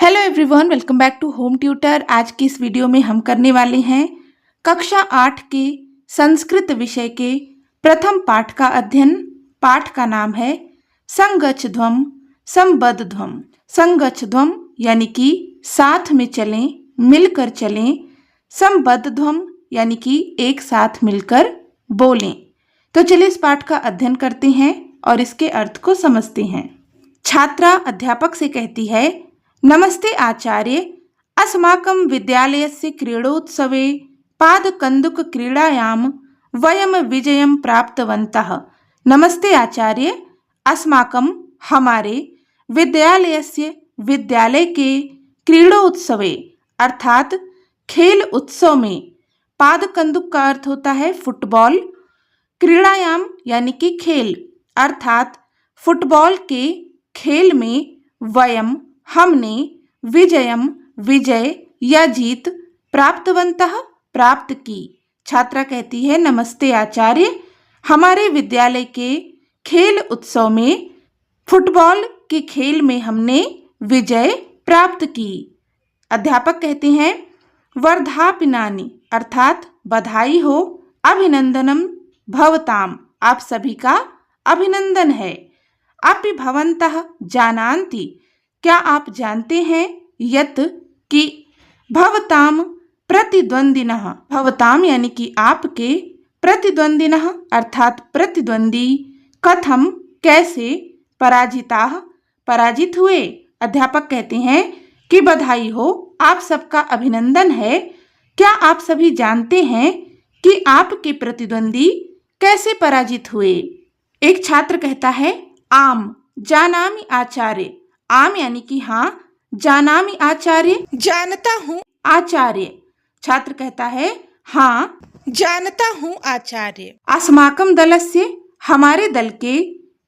Hello everyone, welcome back to home tutor. आज की इस वीडियो में हम करने वाले हैं कक्षा 8 के संस्कृत विषय के प्रथम पाठ का अध्ययन। पाठ का नाम है संगच्छध्वम संबद्धध्वम। संगच्छध्वम यानी कि साथ में चलें, मिलकर चलें। संबद्धध्वम यानी कि एक साथ मिलकर बोलें। तो चलिए इस पाठ का अध्ययन करते हैं और इसके अर्थ को समझते हैं। छात्रा अध्यापक से कहती है, नमस्ते आचार्य, अस्माकं विद्यालयस्य क्रीडोत्सवे पादकन्दुकक्रीडायां वयं विजयं प्राप्तवन्तः। नमस्ते आचार्य, अस्माकं हमारे विद्यालयस्य विद्यालय के क्रीडोत्सवे अर्थात खेल उत्सव में, पादकन्दुक का अर्थ होता है फुटबॉल, क्रीडायाम यानी कि खेल अर्थात फुटबॉल के खेल में, वयम हमने, विजयम विजय या जीत, प्राप्तवन्तः प्राप्त की। छात्रा कहती है, नमस्ते आचार्य, हमारे विद्यालय के खेल उत्सव में फुटबॉल के खेल में हमने विजय प्राप्त की। अध्यापक कहते हैं, वर्धापिनानि अर्थात बधाई हो, अभिनंदनम भवताम आप सभी का अभिनंदन है। अपि भवन्तः जानन्ति क्या आप जानते हैं, यत् कि भवताम प्रतिद्वंदिनः, भवताम यानी कि आपके, प्रतिद्वंदिनः अर्थात प्रतिद्वंदी, कथम कैसे, पराजिताः पराजित हुए। अध्यापक कहते हैं कि बधाई हो, आप सबका अभिनंदन है। क्या आप सभी जानते हैं कि आपके प्रतिद्वंदी कैसे पराजित हुए। एक छात्र कहता है, आम जानामि आचार्य, आम यानी कि हाँ, जानामि आचार्य जानता हूँ आचार्य। छात्र कहता है, हाँ जानता हूँ आचार्य। अस्माकं दलस्य हमारे दल के,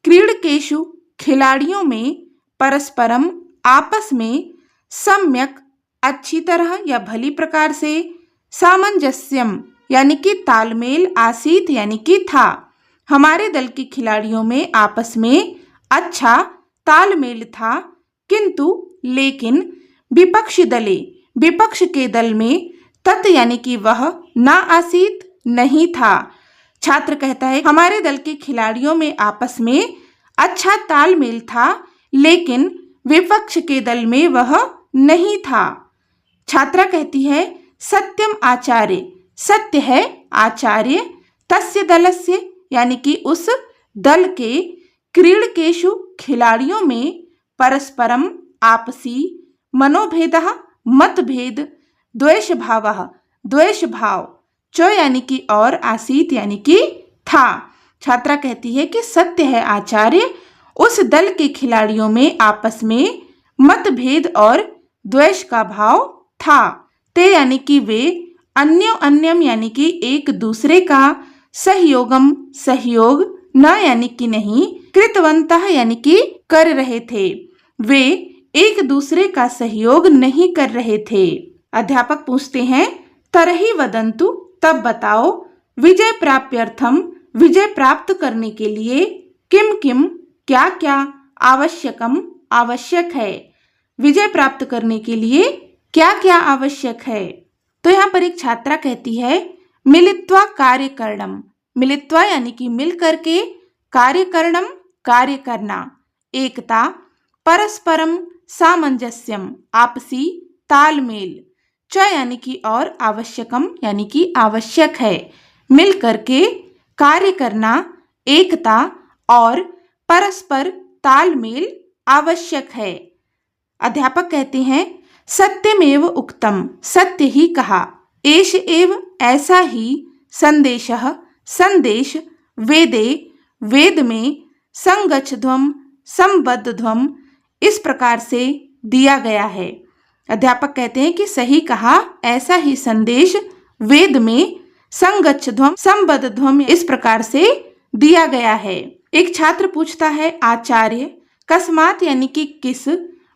क्रीडकेषु खिलाड़ियों में, परस्परम आपस में, सम्यक अच्छी तरह या भली प्रकार से, सामंजस्यम यानी कि तालमेल, आसीत यानी कि था। हमारे दल के खिलाड़ियों में आपस में अच्छा तालमेल था, किंतु लेकिन विपक्षी दले विपक्ष के दल में, तत् यानी कि वह, ना आसीत नहीं था। छात्र कहता है, हमारे दल के खिलाड़ियों में आपस में अच्छा तालमेल था, लेकिन विपक्ष के दल में वह नहीं था। छात्रा कहती है, सत्यम आचार्य सत्य है आचार्य, तस्य दलस्य यानी कि उस दल के, क्रीडकेषु खिलाड़ियों में, परस्परम आपसी, मनोभेदः मतभेद, द्वेष भावः द्वेष भाव, च यानी कि और, आसीत यानी कि था। छात्रा कहती है कि सत्य है आचार्य, उस दल के खिलाड़ियों में आपस में मतभेद और द्वेष का भाव था। ते यानी कि वे, अन्यो अन्यम यानी कि एक दूसरे का, सहयोगम सहयोग, न यानी कि नहीं, कृतवन्तः यानी कि कर रहे थे, वे एक दूसरे का सहयोग नहीं कर रहे थे। अध्यापक पूछते हैं, तरहि वदन्तु तब बताओ, विजय प्राप्त्यर्थम विजय प्राप्त करने के लिए, किम किम क्या क्या, आवश्यकम आवश्यक है। विजय प्राप्त करने के लिए क्या क्या आवश्यक है। तो यहाँ पर एक छात्रा कहती है, मिलित्वा कार्य करणम, मिलित्वा यानी कि मिल करके, कार्य करणम कार्य करना, एकता, परस्परम सामंजस्यम आपसी तालमेल, च यानी कि और, आवश्यकम यानी कि आवश्यक है, मिल करके कार्य करना, एकता और परस्पर तालमेल आवश्यक है। अध्यापक कहते हैं, सत्यमेव उक्तम सत्य ही कहा, एष एव ऐसा ही, संदेशः संदेश, वेदे वेद में, संगच्छध्वम संबद्धध्वम इस प्रकार से दिया गया है। अध्यापक कहते हैं कि सही कहा, ऐसा ही संदेश वेद में, संगच्छध्वम संबद्धध्वम इस प्रकार से दिया गया है। एक छात्र पूछता है, आचार्य कस्मात् यानी कि किस,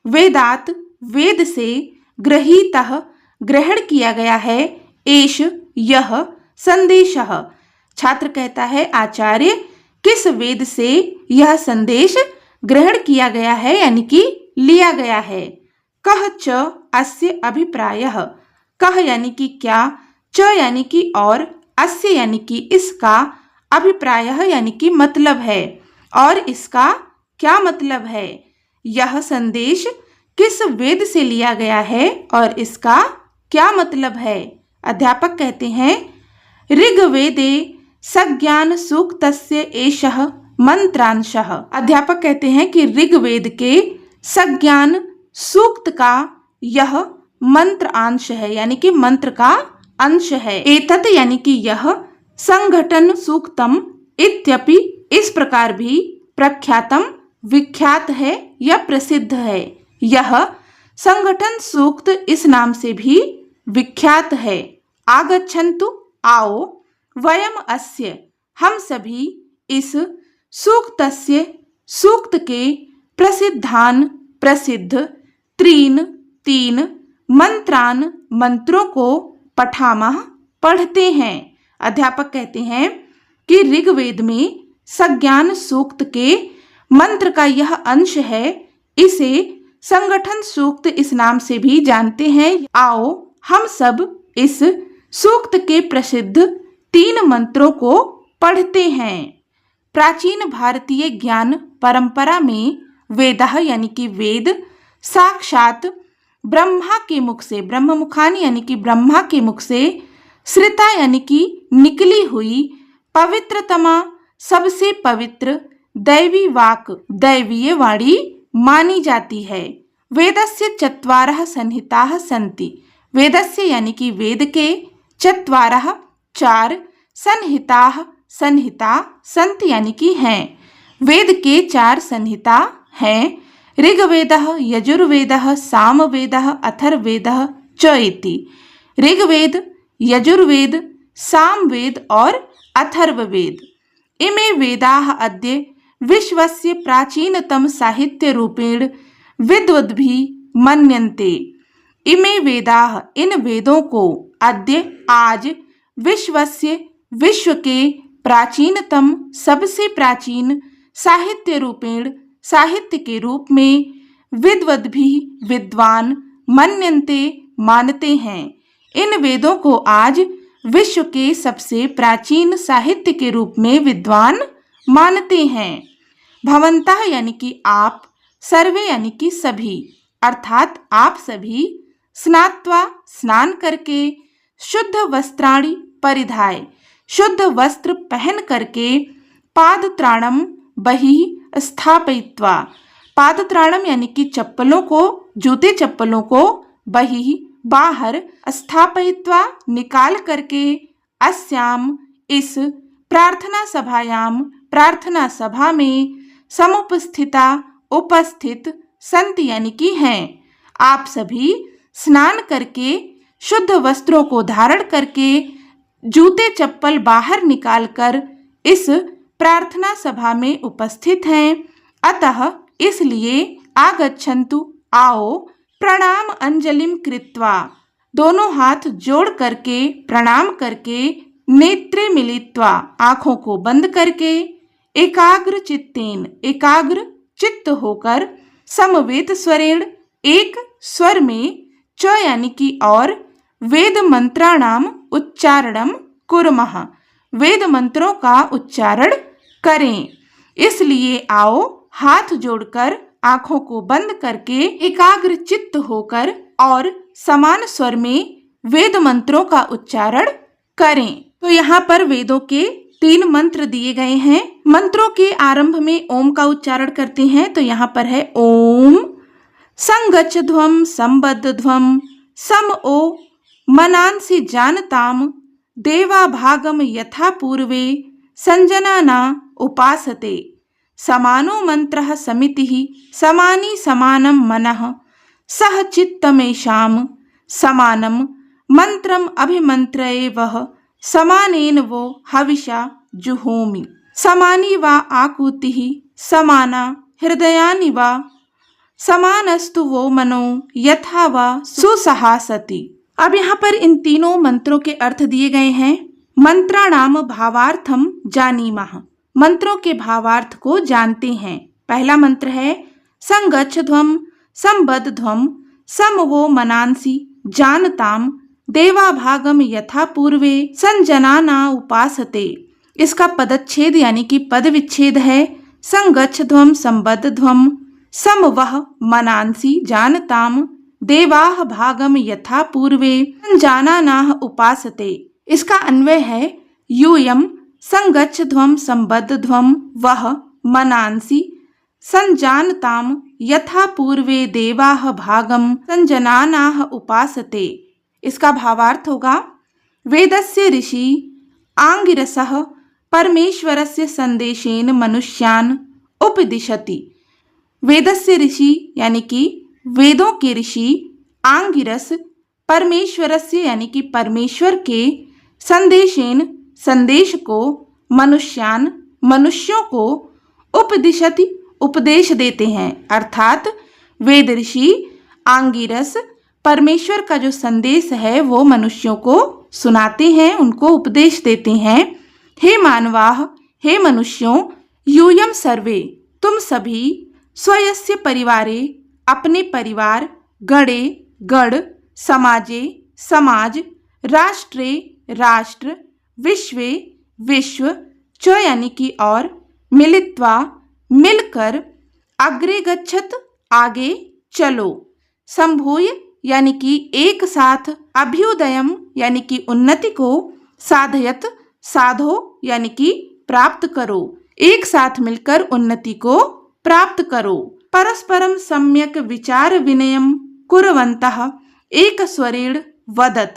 वेदात वेद से, गृहीतः ग्रहण किया गया है, एष यह, संदेशः। छात्र कहता है, आचार्य किस वेद से यह संदेश ग्रहण किया गया है यानी कि लिया गया है। कः च अस्य अभिप्रायः। कः यानी कि क्या, च यानी कि और, अस्य यानी कि इसका, अभिप्रायः यानी कि मतलब है, और इसका क्या मतलब है। यह संदेश किस वेद से लिया गया है और इसका क्या मतलब है। अध्यापक कहते हैं ऋग्वेदे सज्ञान सूक्तस्य एषः मंत्रांशः। अध्यापक कहते हैं कि ऋग्वेद के सज्ञान सूक्त का यह मंत्र अंश है, यानी कि मंत्र का अंश है। एतत् यानी कि यह संघटन सूक्तम इत्यपि इस प्रकार भी प्रख्यातम विख्यात है या प्रसिद्ध है। यह संगठन सूक्त इस नाम से भी विख्यात है। आगच्छन्तु आओ, वयम अस्य हम सभी इस सूक्तस्य सूक्त के प्रसिद्धान प्रसिद्ध त्रीन तीन मंत्रान मंत्रों को पठामः पढ़ते हैं। अध्यापक कहते हैं कि ऋग्वेद में सज्ञान सूक्त के मंत्र का यह अंश है, इसे संगठन सूक्त इस नाम से भी जानते हैं। आओ हम सब इस सूक्त के प्रसिद्ध तीन मंत्रों को पढ़ते हैं। प्राचीन भारतीय ज्ञान परंपरा में वेदः यानी कि वेद साक्षात ब्रह्मा के मुख से, ब्रह्ममुखानि यानी कि ब्रह्मा के मुख से, श्रिता यानी कि निकली हुई, पवित्रतमा सबसे पवित्र दैवी वाक, दैवीय वाणी मानी जाती है। वेदस्य चत्वारः संहिताः सन्ति। वेदस्य यानी कि वेद के चत्वारः चार, संहिताः संहिता सन्ति यानी कि हैं। वेद के चार संहिता हैं। ऋग्वेदः, यजुर्वेदः, सामवेदः, अथर्ववेदः च इति। ऋग्वेद, यजुर्वेद, सामवेद और अथर्ववेद। इमे वेदाः अद्य विश्वस्य प्राचीनतम साहित्य रूपेण विद्वद्भिः मन्यन्ते। इमे वेदाः इन वेदों को अद्य आज विश्वस्य विश्व के प्राचीनतम सबसे प्राचीन साहित्य रूपेण साहित्य के रूप में विद्वद्भिः विद्वान मन्यन्ते मानते हैं। इन वेदों को आज विश्व के सबसे प्राचीन साहित्य के रूप में विद्वान मानते हैं। भवन्तः यानी कि आप, सर्वे यानी कि सभी, अर्थात आप सभी, स्नात्वा स्नान करके, शुद्ध वस्त्राणि परिधाय शुद्ध वस्त्र पहन करके, पादत्राणम बहिः स्थापयित्वा, पादत्राणम यानी कि चप्पलों को, जूते चप्पलों को, बहिः बाहर, स्थापयित्वा निकाल करके, अस्याम इस प्रार्थना सभायाम प्रार्थना सभा में, समुपस्थिता उपस्थित, संति यानी कि हैं। आप सभी स्नान करके, शुद्ध वस्त्रों को धारण करके, जूते चप्पल बाहर निकालकर इस प्रार्थना सभा में उपस्थित हैं। अतः इसलिए आगच्छन्तु आओ, प्रणाम अंजलिम कृत्वा दोनों हाथ जोड़ करके प्रणाम करके, नेत्रे मिलित्वा आंखों को बंद करके, एकाग्र चित्तेन एकाग्र चित्त होकर, समवेत स्वरेण एक स्वर में, च यानी कि और, वेद मंत्राणाम उच्चारणम कुर्मः वेद मंत्रों का उच्चारण करें। इसलिए आओ हाथ जोड़कर आंखों को बंद करके एकाग्र चित्त होकर और समान स्वर में वेद मंत्रों का उच्चारण करें। तो यहाँ पर वेदों के 3 मंत्र दिए गए हैं। मंत्रों के आरंभ में ओम का उच्चारण करते हैं। तो यहाँ पर है ओम, संगच्छध्वम संबद्धध्वम, सम ओ मनांसि जानताम, देवा भागम यथा पूर्वे, संजना उपासते, समानो मंत्रः समितिः, समानी समानं मनः, सह चित्तमेषां, समानं मंत्रम अभिमन्त्रये वः, समानेन वो हविषा जुहोमि, समानी वा आकुतिः, समाना हृदयानि वा, समानस्तु वो मनो यथा वा सुसहासति। अब यहाँ पर इन तीनों मंत्रों के अर्थ दिए गए हैं। मंत्राणाम भावार्थम जानीमः, मंत्रों के भावार्थ को जानते हैं। पहला मंत्र है संगच्छध्वम संबद्धध्वम, समवो मनांसि जानताम देवाभागम यथा पूर्वे संजनाना उपासते। इसका पदच्छेद यानी कि पद विच्छेद है संगच्छ ध्वम संबद्ध ध्वम समवह मनांसि जानताम देवाह भागम यथा पूर्वे संजानानाः उपासते। इसका अन्वय है यूयम संगच्छ ध्वम संबद्ध ध्वम वह मनांसि संजानताम यथा पूर्वे देवाः भागम संजनानाः उपासते। इसका भावार्थ होगा वेदस्य ऋषि आंगिरसः परमेश्वरस्य संदेशेन मनुष्यान् उपदिशति। वेदस्य ऋषि यानी कि वेदों के ऋषि आंगिरस परमेश्वरस्य यानी कि परमेश्वर के संदेशेन संदेश को मनुष्यान मनुष्यों को उपदिशति उपदेश देते हैं। अर्थात वेद ऋषि आंगिरस परमेश्वर का जो संदेश है वो मनुष्यों को सुनाते हैं, उनको उपदेश देते हैं। हे मानवाः, हे मनुष्यों, यूयम सर्वे, तुम सभी स्वयस्य परिवारे, अपने परिवार, गणे गण, समाजे समाज, राष्ट्रे राष्ट्र, विश्वे विश्व, च यानी कि और, मिलित्वा मिलकर, अग्रे गच्छत आगे चलो, संभूय यानी कि एक साथ, अभ्युदयम यानी कि उन्नति को, साधयत साधो यानी कि प्राप्त करो, एक साथ मिलकर उन्नति को प्राप्त करो। परस्परम सम्यक विचार विनयम कुर्वन्तः एक स्वरेण वदत।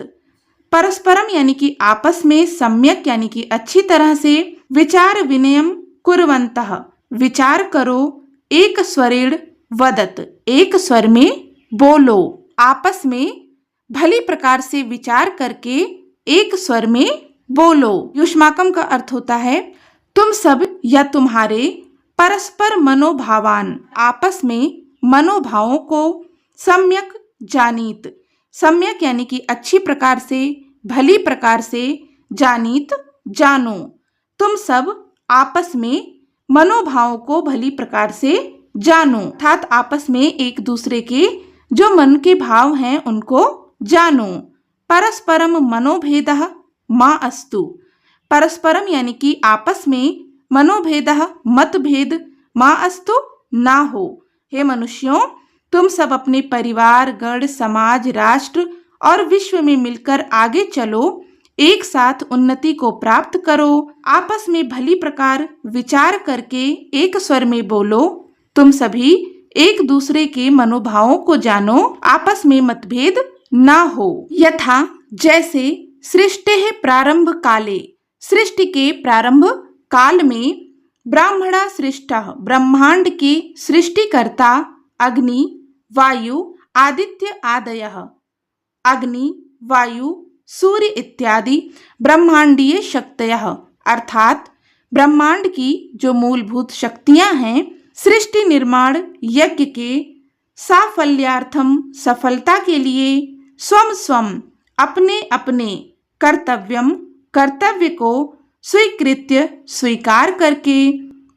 परस्परम यानी कि आपस में, सम्यक यानी कि अच्छी तरह से, विचार विनयम कुर्वन्तः विचार करो, एक स्वरेण वदत एक स्वर में बोलो। आपस में भली प्रकार से विचार करके एक स्वर में बोलो। युष्माकम का अर्थ होता है तुम सब या तुम्हारे परस्पर मनोभावान, आपस में मनोभावों को, सम्यक जानीत, सम्यक यानी कि अच्छी प्रकार से, भली प्रकार से, जानीत जानो। तुम सब आपस में मनोभावों को भली प्रकार से जानो, अर्थात आपस में एक दूसरे के जो मन के भाव हैं उनको जानो। परस्परम मनोभेदः मा अस्तु। परस्परम यानी कि आपस में, मनोभेदः मतभेद, मा अस्तु ना हो। हे मनुष्यों, तुम सब अपने परिवार, गण, समाज, राष्ट्र और विश्व में मिलकर आगे चलो, एक साथ उन्नति को प्राप्त करो, आपस में भली प्रकार विचार करके एक स्वर में बोलो। तुम सभी एक दूसरे के मनोभावों को जानो, आपस में मतभेद ना हो। यथा जैसे सृष्टि प्रारंभ काले, सृष्टि के प्रारंभ काल में, ब्राह्मणा सृष्टः ब्रह्मांड के सृष्टिकर्ता, अग्नि वायु आदित्य आदयः, अग्नि वायु सूर्य इत्यादि ब्रह्मांडीय शक्तयः, अर्थात ब्रह्मांड की जो मूलभूत शक्तियां हैं, सृष्टि निर्माण यज्ञ के साफल्यार्थम सफलता के लिए, स्वम स्वम अपने अपने, कर्तव्यम कर्तव्य को, स्वीकृत्य स्वीकार करके,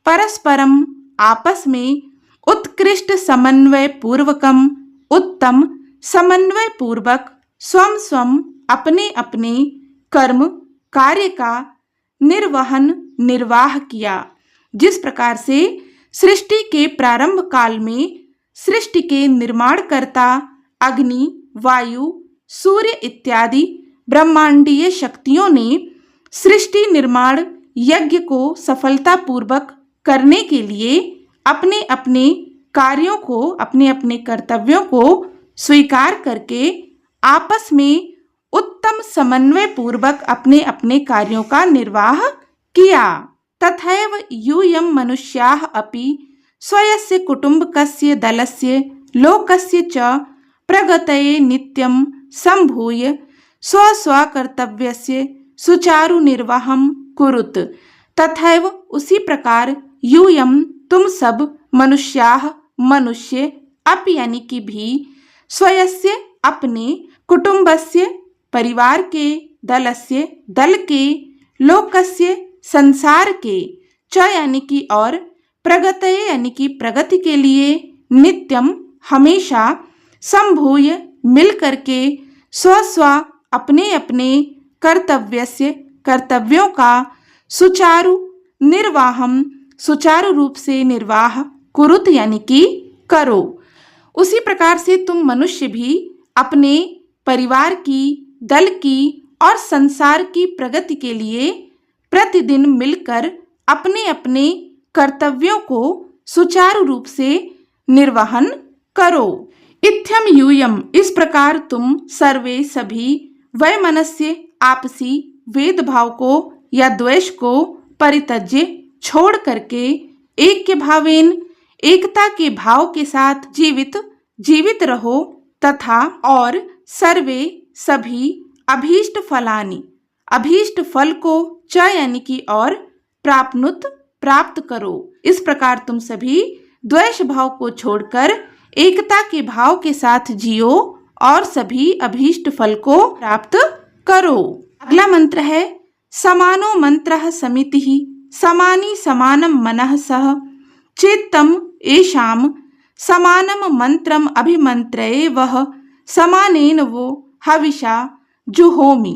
परस्परम आपस में, उत्कृष्ट समन्वय पूर्वकम उत्तम समन्वय पूर्वक, स्वम स्वम अपने अपने कर्म कार्य का निर्वहन निर्वाह किया। जिस प्रकार से सृष्टि के प्रारंभ काल में सृष्टि के निर्माणकर्ता अग्नि वायु सूर्य इत्यादि ब्रह्मांडीय शक्तियों ने सृष्टि निर्माण यज्ञ को सफलतापूर्वक करने के लिए अपने अपने कार्यों को, अपने अपने कर्तव्यों को स्वीकार करके आपस में उत्तम समन्वय पूर्वक अपने अपने कार्यों का निर्वाह किया। तथैव यूयं मनुष्याः अपि स्वयस्य कुटुम्बकस्य दलस्य लोकस्य च प्रगतये नित्यं संभूय स्वस्वकर्तव्यस्य सुचारु निर्वाहं कुरुत। तथैव उसी प्रकार यूयं तुम सब मनुष्याः मनुष्य अपि यानी कि भी स्वयस्य अपने कुटुम्बस्य परिवार के दलस्य दल के लोकस्य संसार के च यानी कि और प्रगतये यानी कि प्रगति के लिए नित्यम हमेशा संभूय मिल करके स्व स्व अपने अपने कर्तव्यों का सुचारू रूप से निर्वाह कुरुत यानी कि करो। उसी प्रकार से तुम मनुष्य भी अपने परिवार की, दल की और संसार की प्रगति के लिए प्रतिदिन मिलकर अपने अपने कर्तव्यों को सुचारू रूप से निर्वहन करो। इत्थम यूयम, इस प्रकार तुम सर्वे सभी वैमनस्य आपसी भेदभाव को या द्वेष को परित्यज्य छोड़ करके ऐक्य भावेन एकता के भाव के साथ जीवित रहो तथा और सर्वे सभी अभीष्ट फल को च यानी कि और प्राप्त करो। इस प्रकार तुम सभी द्वेष भाव को छोड़कर एकता के भाव के साथ जियो और सभी अभीष्ट फल को प्राप्त करो। अगला मंत्र है समानो मंत्रः समितिः समानी समानम मनः सह चित्तम एषाम समानम मंत्रम अभिमंत्रये वह समानेन वो हविषा जुहोमि।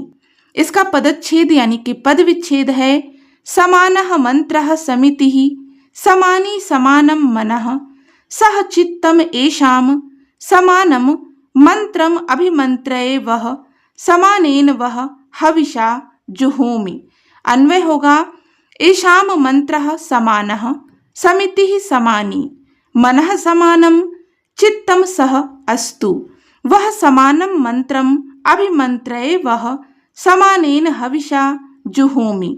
इसका पदच्छेद यानी कि पद विच्छेद है समानः मंत्रः समितिः समानी समानम मनः सह चित्तम एषाम समानम मंत्रम अभिमंत्रये वह समानेन वह हविषा जुहोमि। अन्वय होगा एषाम मंत्रः समानः समितिः समानी मनः समानम चित्तम सह अस्तु वह समानम मंत्रम अभिमंत्रये वह समानेन हविषा जुहोमि।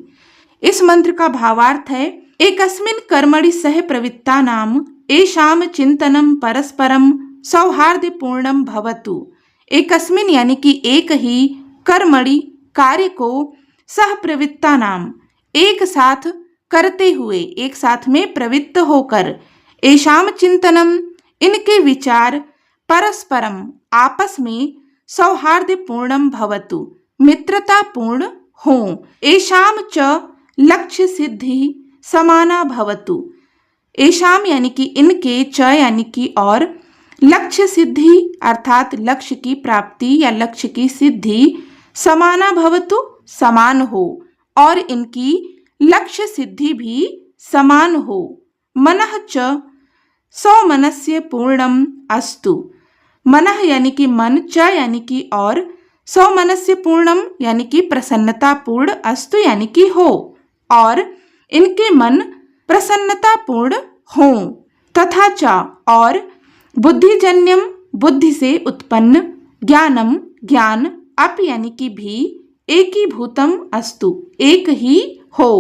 इस मंत्र का भावार्थ है एकस्मिन् कर्मणि सह प्रवृत्तानाम एषाम चिंतनम परस्परम सौहार्दपूर्णम भवतु। एकस्मिन् यानी कि एक ही कर्मणि कार्य को सह प्रवृत्तानाम एक साथ करते हुए, एक साथ में प्रवृत्त होकर, एषाम चिंतनम इनके विचार परस्परम आपस में सौहार्दपूर्णम भवतु मित्रतापूर्ण हो। एषाम च लक्ष्य सिद्धि समाना भवतु। एषाम यानी कि इनके, च यानी कि और, लक्ष्य सिद्धि अर्थात लक्ष्य की प्राप्ति या लक्ष्य की सिद्धि समाना भवतु समान हो और इनकी लक्ष्य सिद्धि भी समान हो। मनः च सौमनस्य पूर्णम अस्तु। मनः यानी कि मन, च यानी कि और, सौमनस्य पूर्णम यानी कि प्रसन्नता पूर्ण, अस्तु यानी कि हो और इनके मन प्रसन्नता पूर्ण हो। तथा च और बुद्धिजन्यम बुद्धि से उत्पन्न, ज्ञानम ज्ञान, अप यानी कि भी, एकीभूतम अस्तु एक ही हो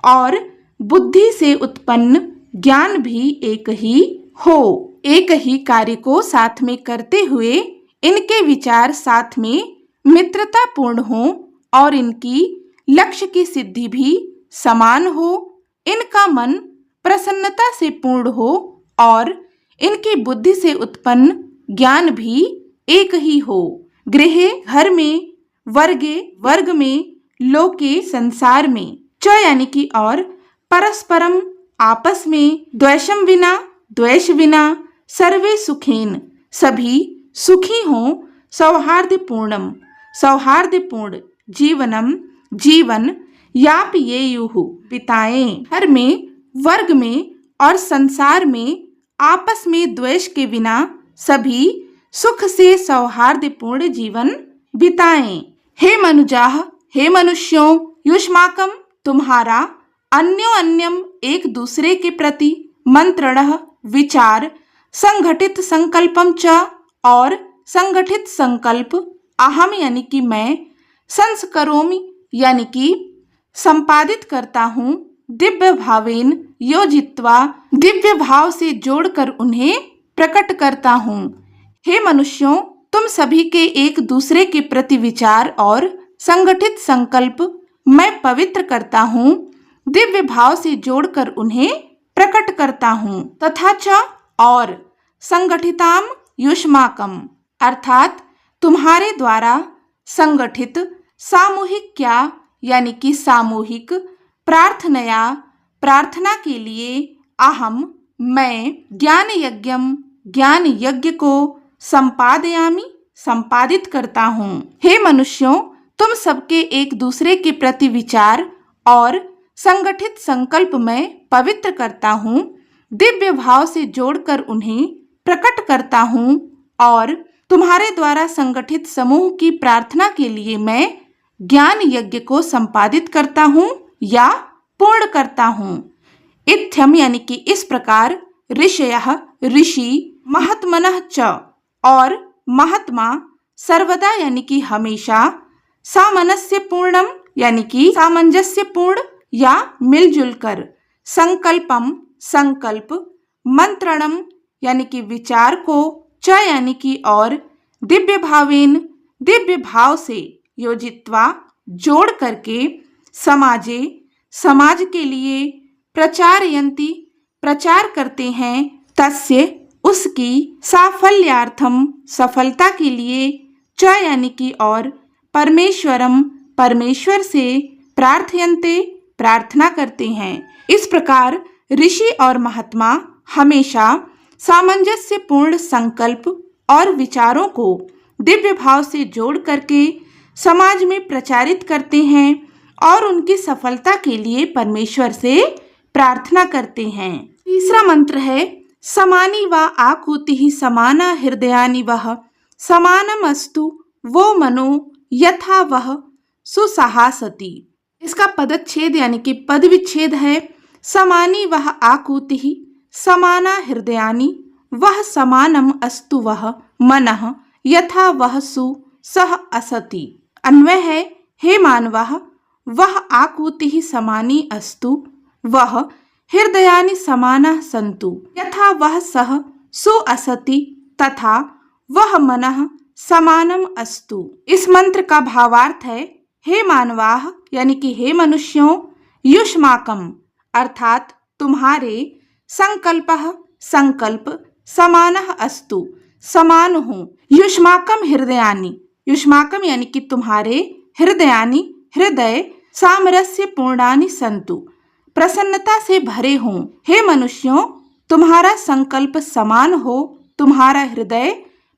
और बुद्धि से उत्पन्न ज्ञान भी एक ही हो। एक ही कार्य को साथ में करते हुए इनके विचार साथ में मित्रतापूर्ण हो और इनकी लक्ष्य की सिद्धि भी समान हो। इनका मन प्रसन्नता से पूर्ण हो और इनकी बुद्धि से उत्पन्न ज्ञान भी एक ही हो। गृहे घर में, वर्गे वर्ग में, लोके संसार में, च यानी कि और, परस्परम आपस में, द्वेषम विना द्वेष विना, सर्वे सुखेन सभी सुखी हों, सौहार्दपूर्णम सौहार्दपूर्ण, जीवनम जीवन, यापयेयुः बिताएं। घर में, वर्ग में और संसार में आपस में द्वेष के बिना सभी सुख से सौहार्दपूर्ण जीवन बिताएं। हे मनुजाः, हे मनुष्यों, युष्माकम तुम्हारा, अन्योन्यम एक दूसरे के प्रति, मंत्रणः विचार, संगठित संकल्पम च और संगठित संकल्प, अहम यानी कि मैं, संस्करोमि यानी कि संपादित करता हूँ, दिव्य भावेन योजित्वा दिव्य भाव से जोड़कर उन्हें प्रकट करता हूँ। हे मनुष्यों, तुम सभी के एक दूसरे के प्रति विचार और संगठित संकल्प मैं पवित्र करता हूँ, दिव्य भाव से जोड़कर उन्हें प्रकट करता हूँ। तथा च और संगठिताम युष्माकम अर्थात तुम्हारे द्वारा संगठित सामूहिक क्या यानी कि सामूहिक प्रार्थना के लिए, अहम मैं, ज्ञान यज्ञ को संपादयामि संपादित करता हूँ। हे मनुष्यों, तुम सबके एक दूसरे के प्रति विचार और संगठित संकल्प में पवित्र करता हूँ, दिव्य भाव से जोड़कर उन्हें प्रकट करता हूँ और तुम्हारे द्वारा संगठित समूह की प्रार्थना के लिए मैं ज्ञान यज्ञ को संपादित करता हूँ या पूर्ण करता हूँ। इत्थम यानी कि इस प्रकार ऋषयः ऋषि महात्मनः च और महात्मा सर्वदा यानी कि हमेशा सामनस्य पूर्णम यानी कि सामंजस्य पूर्ण या मिलजुल कर संकल्पम संकल्प मंत्रणम यानी कि विचार को च यानी कि और दिव्य भावेन दिव्य भाव से योजित्वा जोड़ करके समाजे समाज के लिए प्रचारयन्ति प्रचार करते हैं तस्य उसकी साफल्यार्थम सफलता के लिए च यानी कि और परमेश्वरम परमेश्वर से प्रार्थयन्ते प्रार्थना करते हैं। इस प्रकार ऋषि और महात्मा हमेशा सामंजस्य पूर्ण संकल्प और विचारों को दिव्य भाव से जोड़ करके समाज में प्रचारित करते हैं और उनकी सफलता के लिए परमेश्वर से प्रार्थना करते हैं। तीसरा मंत्र है समानी व आकुति समाना हृदयानि वह समानमस्तु वो मनो यथा वह सुसहासति। इसका पदच्छेद यानी कि पद विच्छेद है समानी वह आकुति समाना हृदयानि वह समानम अस्तु वह मनः यथा वह सु सह असति। अन्वय है हे मानवः वह आकुति समानी अस्तु वह हृदयानि समानः सन्तु यथा वह सह सु असति तथा वह मनः समानम अस्तु। इस मंत्र का भावार्थ है हे मानवाः यानी कि हे मनुष्यों युष्माकम अर्थात तुम्हारे संकल्पः संकल्प समानः अस्तु समान हो। युष्माकम हृदयानि युष्माकम यानी कि तुम्हारे हृदयानि हृदय सामरस्य पूर्णानि संतु प्रसन्नता से भरे हों। हे मनुष्यों तुम्हारा संकल्प समान हो तुम्हारा हृदय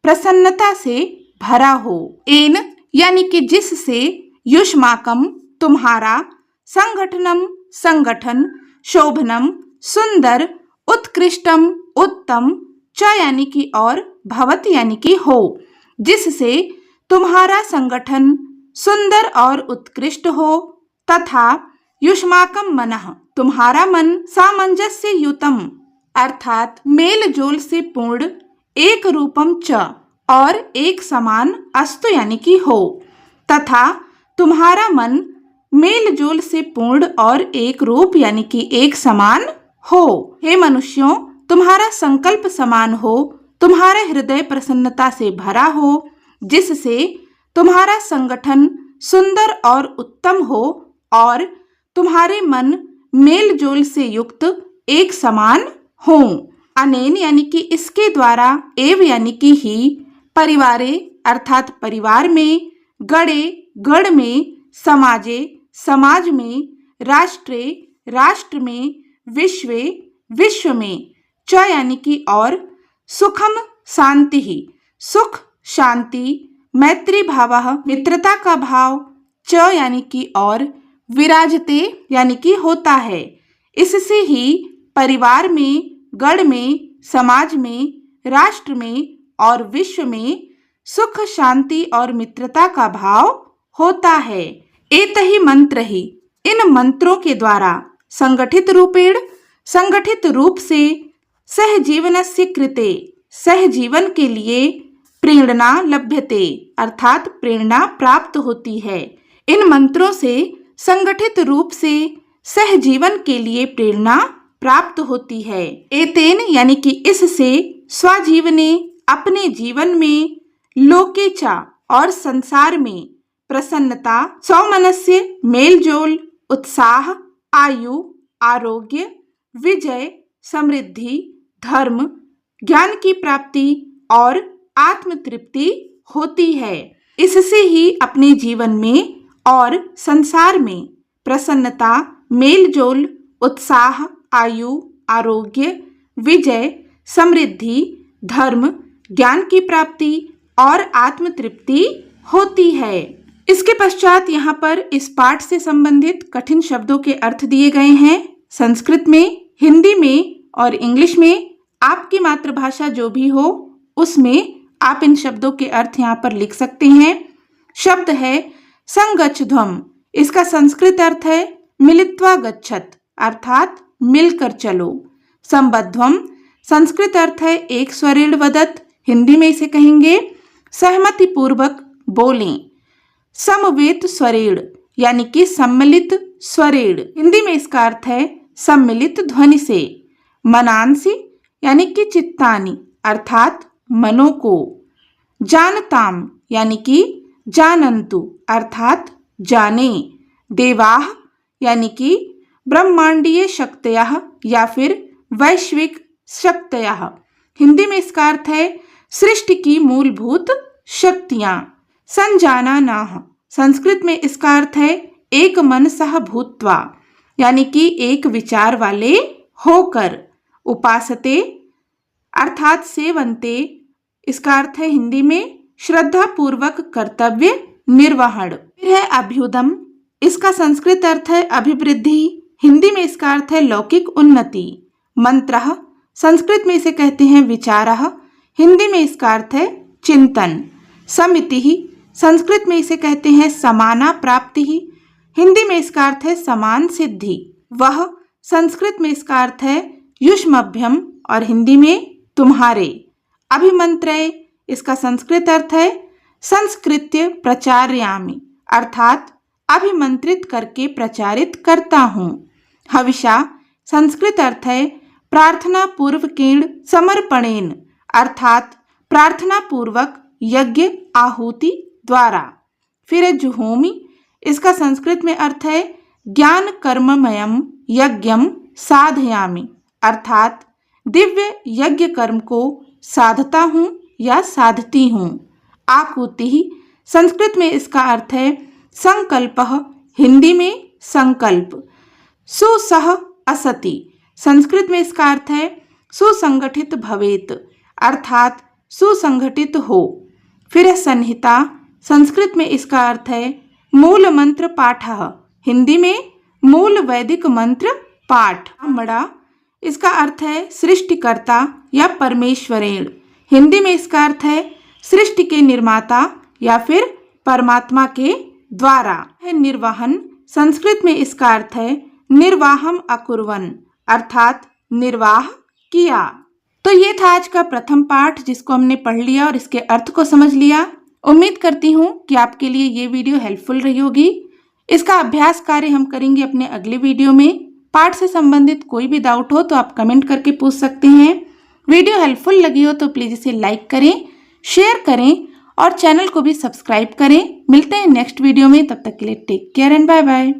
प्रसन्नता से भरा हो। एन यानी कि जिससे युष्माकम तुम्हारा संगठनम संगठन शोभनम सुंदर उत्कृष्टम उत्तम च यानी कि और भवत यानी कि हो जिससे तुम्हारा संगठन सुंदर और उत्कृष्ट हो तथा युष्माकम मनः तुम्हारा मन सामंजस्य युतम अर्थात मेल जोल से पूर्ण एक रूपम च और एक समान अस्तु यानी कि हो तथा तुम्हारा मन मेल जोल से पूर्ण और एक रूप यानी कि एक समान हो। हे मनुष्यों तुम्हारा संकल्प समान हो तुम्हारा हृदय प्रसन्नता से भरा हो जिससे तुम्हारा संगठन सुंदर और उत्तम हो और तुम्हारे मन मेल जोल से युक्त एक समान हो। अनेन यानी कि इसके द्वारा एव यानी कि ही परिवारे अर्थात परिवार में गणे गण में समाजे समाज में राष्ट्रे राष्ट्र में विश्वे विश्व में च यानी कि और सुखम शांति ही सुख शांति मैत्री भावः मित्रता का भाव च यानी कि और विराजते यानी कि होता है। इससे ही परिवार में गण में समाज में राष्ट्र में और विश्व में सुख शांति और मित्रता का भाव होता है। एतहि मंत्र ही इन मंत्रों के द्वारा संगठित रूप से सहजीवनस्य कृते सहजीवन के लिए प्रेरणा लभ्यते अर्थात प्रेरणा प्राप्त होती है। इन मंत्रों से संगठित रूप से सहजीवन के लिए प्रेरणा प्राप्त होती है। एतेन यानी कि इससे स्वजीवने अपने जीवन में लोके चा और संसार में प्रसन्नता सौमनस्य मेलजोल उत्साह आयु आरोग्य विजय समृद्धि धर्म ज्ञान की प्राप्ति और आत्म तृप्ति होती है। इससे ही अपने जीवन में और संसार में प्रसन्नता मेलजोल उत्साह आयु आरोग्य विजय समृद्धि धर्म ज्ञान की प्राप्ति और आत्म तृप्ति होती है। इसके पश्चात यहाँ पर इस पाठ से संबंधित कठिन शब्दों के अर्थ दिए गए हैं। संस्कृत में, हिंदी में और इंग्लिश में, आपकी मातृभाषा जो भी हो उसमें आप इन शब्दों के अर्थ यहाँ पर लिख सकते हैं। शब्द है संगच्छध्वम्। इसका संस्कृत अर्थ है मिलित्वा गच्छत, अर्थात मिलकर चलो। संबद्धम्, संस्कृत अर्थ है एक स्वरेण वदत, हिंदी में इसे कहेंगे सहमति पूर्वक बोलें। समवेत स्वरेण, यानी कि सम्मिलित स्वरेण, हिंदी में इसका अर्थ है सम्मिलित ध्वनि से। मनांसि, यानी कि चित्तानि, अर्थात मनों को। जानताम, यानी कि जानन्तु, अर्थात जाने। देवाः, यानी कि ब्रह्मांडीय शक्तयः या फिर वैश्विक शक्तयः, हिंदी में इसका अर्थ है सृष्टि की मूलभूत शक्तियां। संजानानाः, संस्कृत में इसका अर्थ है एक मनसः भूत्वा, यानी कि एक विचार वाले होकर। उपासते अर्थात सेवन्ते, इसका अर्थ है हिंदी में श्रद्धा पूर्वक कर्तव्य निर्वहण। फिर है अभ्युदम, इसका संस्कृत अर्थ है अभिवृद्धि, हिंदी में इसका अर्थ है लौकिक उन्नति। मंत्रः, संस्कृत में इसे कहते हैं विचारः, हिंदी में इसका अर्थ है चिंतन। समितिः, संस्कृत में इसे कहते हैं समाना प्राप्ति, हिंदी में इसका अर्थ है समान सिद्धि। वह, संस्कृत में इसका अर्थ है युष्मभ्यम और हिंदी में तुम्हारे। अभिमंत्रय, इसका संस्कृत अर्थ है संस्कृत्य प्रचारयामि, अर्थात अभिमंत्रित करके प्रचारित करता हूँ। हविषा, संस्कृत अर्थ है प्रार्थना पूर्वकेण समर्पणेन, अर्थात प्रार्थना पूर्वक यज्ञ आहुति द्वारा। फिर है जुहोमि, इसका संस्कृत में अर्थ है ज्ञान कर्ममयम यज्ञम साधयामि, अर्थात दिव्य यज्ञ कर्म को साधता हूँ या साधती हूँ। आकुति, संस्कृत में इसका अर्थ है संकल्पः, हिंदी में संकल्प। सुसह असति, संस्कृत में इसका अर्थ है सुसंगठित भवेत, अर्थात सुसंगठित हो। फिर है संहिता, संस्कृत में इसका अर्थ है मूल मंत्र पाठः, हिंदी में मूल वैदिक मंत्र पाठ। ब्राह्मणा, इसका अर्थ है सृष्टिकर्ता या परमेश्वरेण, हिंदी में इसका अर्थ है सृष्टि के निर्माता या फिर परमात्मा के द्वारा। है निर्वहन, संस्कृत में इसका अर्थ है निर्वाहम अकुर्वन्, अर्थात निर्वाह किया। तो ये था आज का प्रथम पाठ जिसको हमने पढ़ लिया और इसके अर्थ को समझ लिया। उम्मीद करती हूँ कि आपके लिए ये वीडियो हेल्पफुल रही होगी। इसका अभ्यास कार्य हम करेंगे अपने अगले वीडियो में। पाठ से संबंधित कोई भी डाउट हो तो आप कमेंट करके पूछ सकते हैं। वीडियो हेल्पफुल लगी हो तो प्लीज़ इसे लाइक करें, शेयर करें और चैनल को भी सब्सक्राइब करें। मिलते हैं नेक्स्ट वीडियो में, तब तक के लिए take care and bye bye.